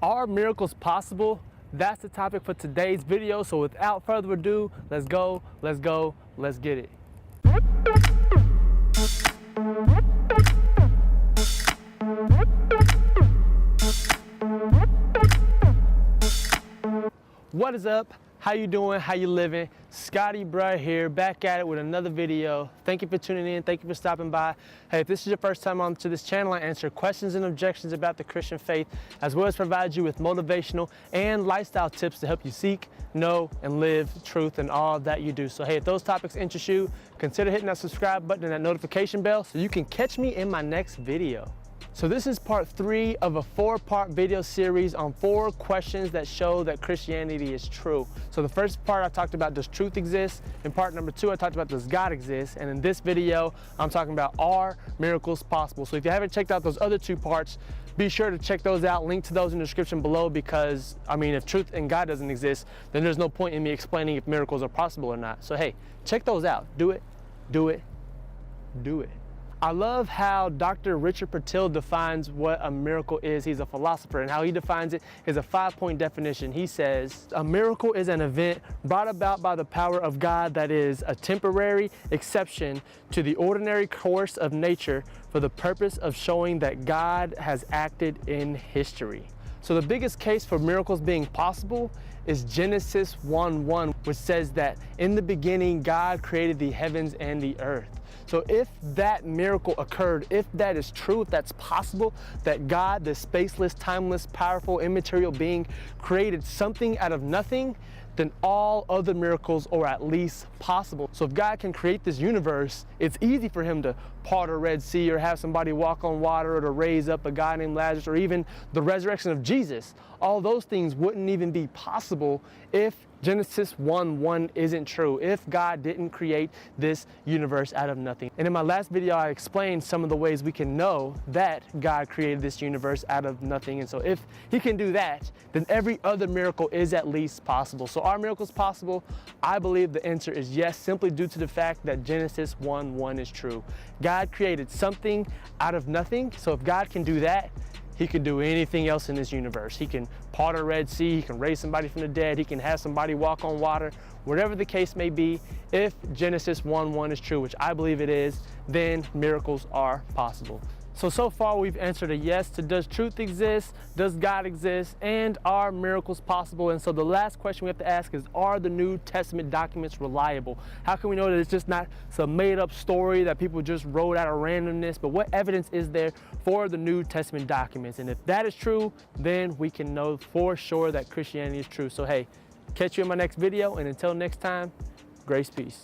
Are miracles possible? That's the topic for today's video. So without further ado, let's go, let's get it. What is up? How you doing? How you living? ScottEbruh here, back at it with another video. Thank you for tuning in. Thank you for stopping by. Hey, if this is your first time onto this channel, I answer questions and objections about the Christian faith, as well as provide you with motivational and lifestyle tips to help you seek, know, and live truth in all that you do. So hey, if those topics interest you, consider hitting that subscribe button and that notification bell so you can catch me in my next video. So this is part 3 of a 4-part video series on 4 questions that show that Christianity is true. So the first part I talked about, does truth exist? In part number 2, I talked about, does God exist? And in this video, I'm talking about, are miracles possible? So if you haven't checked out those other 2 parts, be sure to check those out. Link to those in the description below, because I mean, if truth and God doesn't exist, then there's no point in me explaining if miracles are possible or not. So hey, check those out. Do it, do it, do it. I love how Dr. Richard Patil defines what a miracle is. He's a philosopher, and how he defines it is a 5-point definition. He says, a miracle is an event brought about by the power of God that is a temporary exception to the ordinary course of nature for the purpose of showing that God has acted in history. So the biggest case for miracles being possible is Genesis 1:1, which says that in the beginning God created the heavens and the earth. So if that miracle occurred, if that is true, if that's possible, that God, the spaceless, timeless, powerful, immaterial being, created something out of nothing, then all other miracles are at least possible. So if God can create this universe, it's easy for him to part a Red Sea, or have somebody walk on water, or to raise up a guy named Lazarus, or even the resurrection of Jesus. All those things wouldn't even be possible if Genesis 1:1 isn't true, if God didn't create this universe out of nothing. And in my last video, I explained some of the ways we can know that God created this universe out of nothing. And so if he can do that, then every other miracle is at least possible. So are miracles possible? I believe the answer is yes, simply due to the fact that Genesis 1:1 is true. God created something out of nothing. So if God can do that, he can do anything else in this universe. He can part a Red Sea, he can raise somebody from the dead, he can have somebody walk on water. Whatever the case may be, if Genesis 1:1 is true, which I believe it is, then miracles are possible. So far we've answered a yes to, does truth exist, does God exist, and are miracles possible? And so the last question we have to ask is, are the New Testament documents reliable? How can we know that it's just not some made-up story that people just wrote out of randomness, but what evidence is there for the New Testament documents? And if that is true, then we can know for sure that Christianity is true. So hey, catch you in my next video, and until next time, grace, peace.